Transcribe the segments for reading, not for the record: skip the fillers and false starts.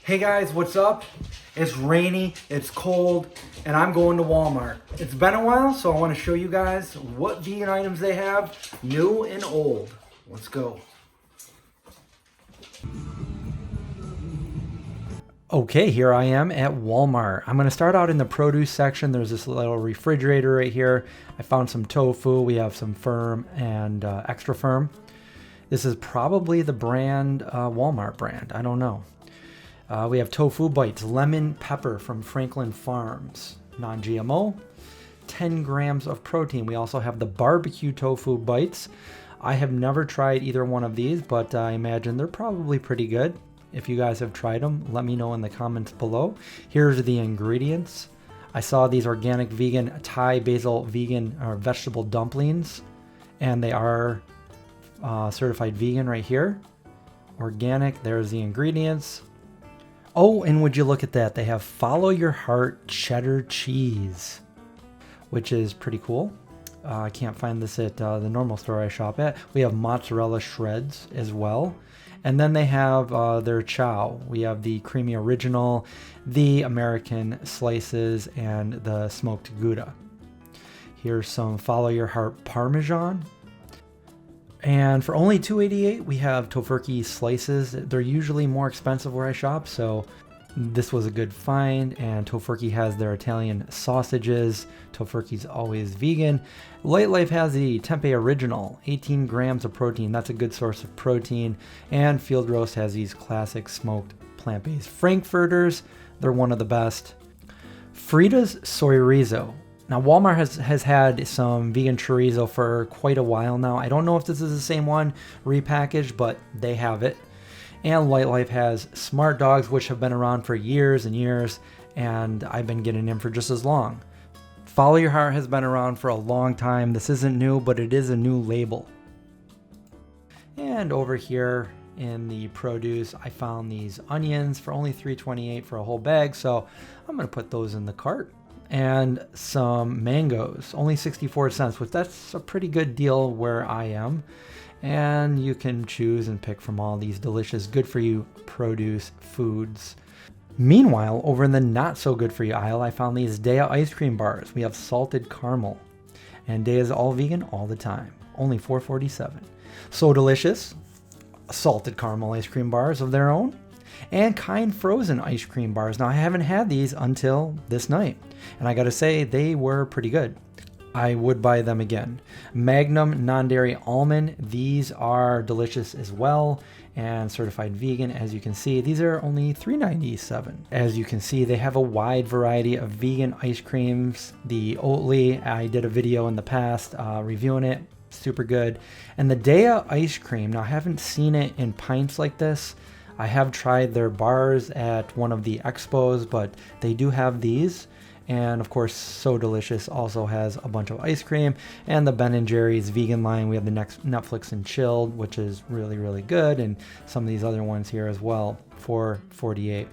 Hey guys, what's up? It's rainy, it's cold, and I'm going to Walmart. It's been a while, so I want to show you guys what vegan items they have, new and old. Let's go. Okay, here I am at Walmart. I'm going to start out in the produce section. There's this little refrigerator right here. I found some tofu. We have some firm and extra firm. This is probably the brand, Walmart brand. I don't know. We have tofu bites, lemon pepper from Franklin Farms, non-GMO, 10 grams of protein. We also have the barbecue tofu bites. I have never tried either one of these, but I imagine they're probably pretty good. If you guys have tried them, let me know in the comments below. Here's the ingredients. I saw these organic vegan Thai basil vegan or vegetable dumplings, and they are certified vegan right here. Organic, there's the ingredients. Oh, and would you look at that? They have Follow Your Heart cheddar cheese, which is pretty cool. I can't find this at the normal store I shop at. We have mozzarella shreds as well. And then they have their chow. We have the creamy original, the American slices, and the smoked Gouda. Here's some Follow Your Heart Parmesan. And for only $2.88, we have tofurkey slices. They're usually more expensive where I shop, so this was a good find. And Tofurkey has their Italian sausages. Tofurkey's always vegan. Light Life has the Tempeh Original, 18 grams of protein. That's a good source of protein. And Field Roast has these classic smoked plant-based frankfurters. They're one of the best. Frida's Soy Rizo. Now, Walmart has had some vegan chorizo for quite a while now. I don't know if this is the same one repackaged, but they have it. And Light Life has Smart Dogs, which have been around for years and years, and I've been getting them for just as long. Follow Your Heart has been around for a long time. This isn't new, but it is a new label. And over here in the produce, I found these onions for only $3.28 for a whole bag, so I'm going to put those in the cart. And some mangoes, only 64 cents, which that's a pretty good deal where I am. And you can choose and pick from all these delicious good for you produce foods. Meanwhile, over in the not so good for you aisle, I found these Daiya ice cream bars. We have salted caramel, and Daiya is all vegan all the time, only $4.47. So delicious. Salted caramel ice cream bars of their own. And Kind frozen ice cream bars. Now, I haven't had these until this night, and I gotta say, they were pretty good. I would buy them again. Magnum non-dairy almond. These are delicious as well and certified vegan. As you can see, these are only $3.97. As you can see, they have a wide variety of vegan ice creams. The Oatly, I did a video in the past reviewing it. Super good. And the Daiya ice cream. Now, I haven't seen it in pints like this. I have tried their bars at one of the expos, but they do have these. And of course, So Delicious also has a bunch of ice cream. And the Ben & Jerry's vegan line, we have the next Netflix and Chilled, which is really, really good. And some of these other ones here as well for $48.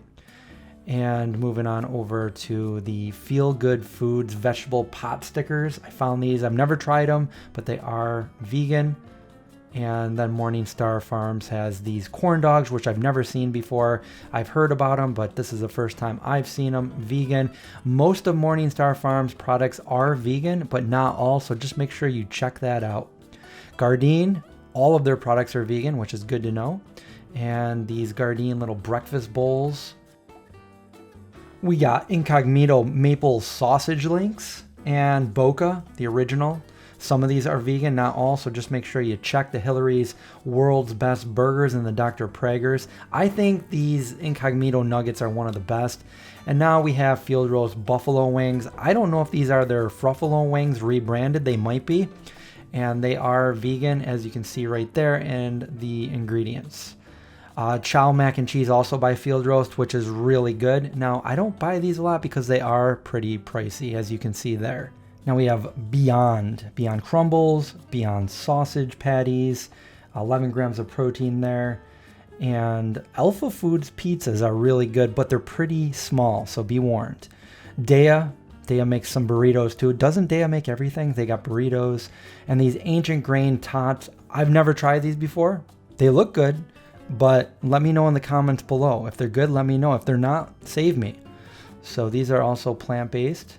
And moving on over to the Feel Good Foods vegetable pot stickers. I found these. I've never tried them, but they are vegan. And then Morningstar Farms has these corn dogs, which I've never seen before. I've heard about them, but this is the first time I've seen them vegan. Most of Morningstar Farms products are vegan, but not all, so just make sure you check that out. Gardein, all of their products are vegan, which is good to know. And these Gardein little breakfast bowls. We got Incognito maple sausage links and Boca, the original. Some of these are vegan, not all, so just make sure you check the Hillary's World's Best Burgers and the Dr. Prager's. I think these Incognito nuggets are one of the best. And now we have Field Roast Buffalo Wings. I don't know if these are their Fruffalo Wings rebranded. They might be. And they are vegan, as you can see right there, and the ingredients. Chow mac and cheese also by Field Roast, which is really good. Now, I don't buy these a lot because they are pretty pricey, as you can see there. Now we have Beyond Crumbles, Beyond Sausage Patties, 11 grams of protein there. And Alpha Foods pizzas are really good, but they're pretty small, so be warned. Daiya makes some burritos too. Doesn't Daiya make everything? They got burritos. And these Ancient Grain Tots, I've never tried these before. They look good. but let me know in the comments below. If they're good, let me know. If they're not, save me. So these are also plant-based.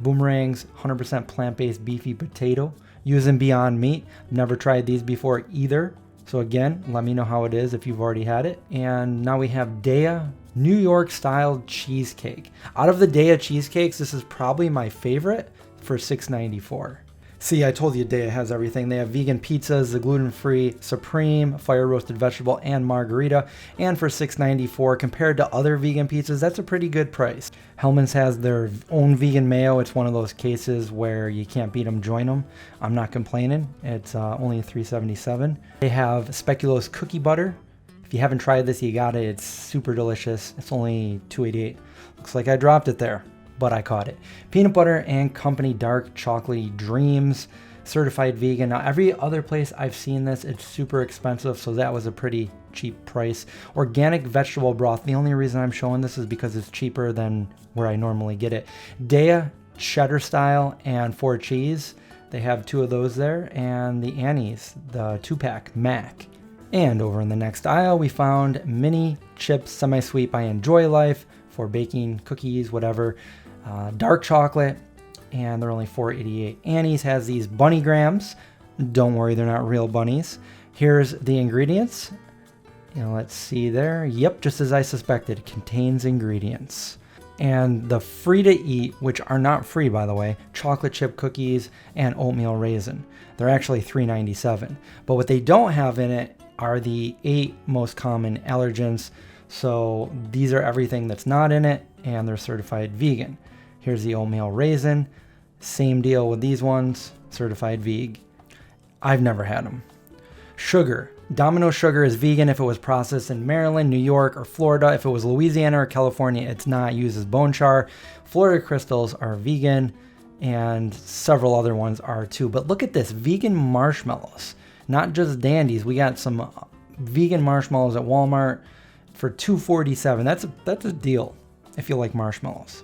Boomerangs, 100% plant-based beefy potato. Using Beyond Meat. Never tried these before either. So again, let me know how it is if you've already had it. And now we have Daiya New York style cheesecake. Out of the Daiya cheesecakes, this is probably my favorite for $6.94. See, I told you Daiya has everything. They have vegan pizzas, the gluten-free Supreme, fire roasted vegetable, and margarita. And for $6.94, compared to other vegan pizzas, that's a pretty good price. Hellmann's has their own vegan mayo. It's one of those cases where you can't beat them, join them. I'm not complaining. It's only $3.77. They have speculoos cookie butter. If you haven't tried this, you got it. It's super delicious. It's only $2.88. Looks like I dropped it there, but I caught it. Peanut butter and company dark chocolatey dreams, certified vegan. Now every other place I've seen this, it's super expensive, so that was a pretty cheap price. Organic vegetable broth. The only reason I'm showing this is because it's cheaper than where I normally get it. Daiya cheddar style and 4 cheese. They have 2 of those there, and the Annie's, the 2-pack Mac. And over in the next aisle, we found mini chips semi-sweet by Enjoy Life for baking, cookies, whatever. Dark chocolate, and they're only $4.88. Annie's has these bunny grams. Don't worry, they're not real bunnies. Here's the ingredients. Let's see there. Yep, just as I suspected, it contains ingredients. And the free to eat, which are not free by the way, chocolate chip cookies and oatmeal raisin. They're actually $3.97. But what they don't have in it are the 8 most common allergens. So these are everything that's not in it, and they're certified vegan. Here's the oatmeal raisin. Same deal with these ones, certified veg. I've never had them. Sugar. Domino sugar is vegan if it was processed in Maryland, New York, or Florida. If it was Louisiana or California, it's not. Used as bone char. Florida crystals are vegan, and several other ones are too. But look at this, vegan marshmallows. Not just dandies. We got some vegan marshmallows at Walmart for $2.47. That's a deal if you like marshmallows.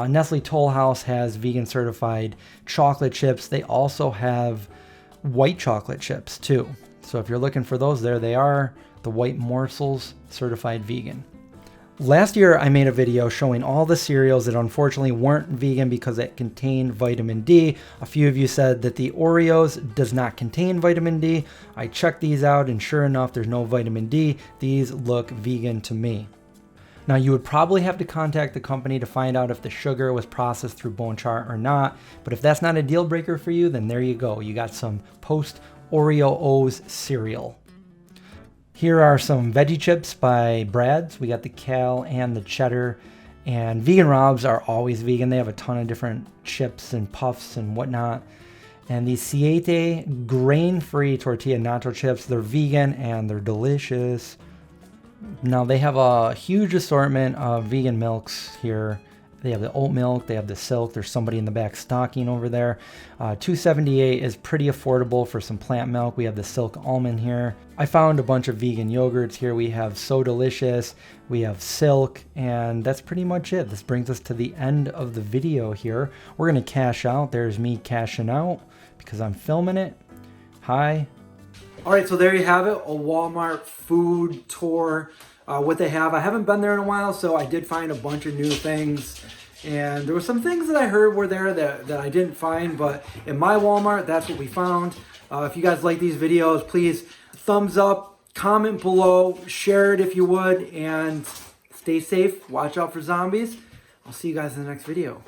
Nestle Toll House has vegan certified chocolate chips. They also have white chocolate chips too. So if you're looking for those, there they are. The white morsels, certified vegan. Last year, I made a video showing all the cereals that unfortunately weren't vegan because it contained vitamin D. A few of you said that the Oreos does not contain vitamin D. I checked these out, and sure enough, there's no vitamin D. These look vegan to me. Now, you would probably have to contact the company to find out if the sugar was processed through bone char or not. But if that's not a deal breaker for you, then there you go. You got some post-Oreo O's cereal. Here are some veggie chips by Brad's. We got the Cal and the cheddar. And Vegan Robs are always vegan. They have a ton of different chips and puffs and whatnot. And these Siete grain-free tortilla nacho chips, they're vegan and they're delicious. Now they have a huge assortment of vegan milks here. They have the oat milk, they have the silk. There's somebody in the back stocking over there. $2.78 is pretty affordable for some plant milk. We have the silk almond here. I found a bunch of vegan yogurts here. We have So Delicious, we have Silk, and that's pretty much it. This brings us to the end of the video here. We're gonna cash out. There's me cashing out because I'm filming it. Hi. All right, so there you have it, a Walmart food tour. What they have. I haven't been there in a while, so I did find a bunch of new things. And there were some things that I heard were there that I didn't find, but in my Walmart, that's what we found. If you guys like these videos, please thumbs up, comment below, share it if you would, and stay safe. Watch out for zombies. I'll see you guys in the next video.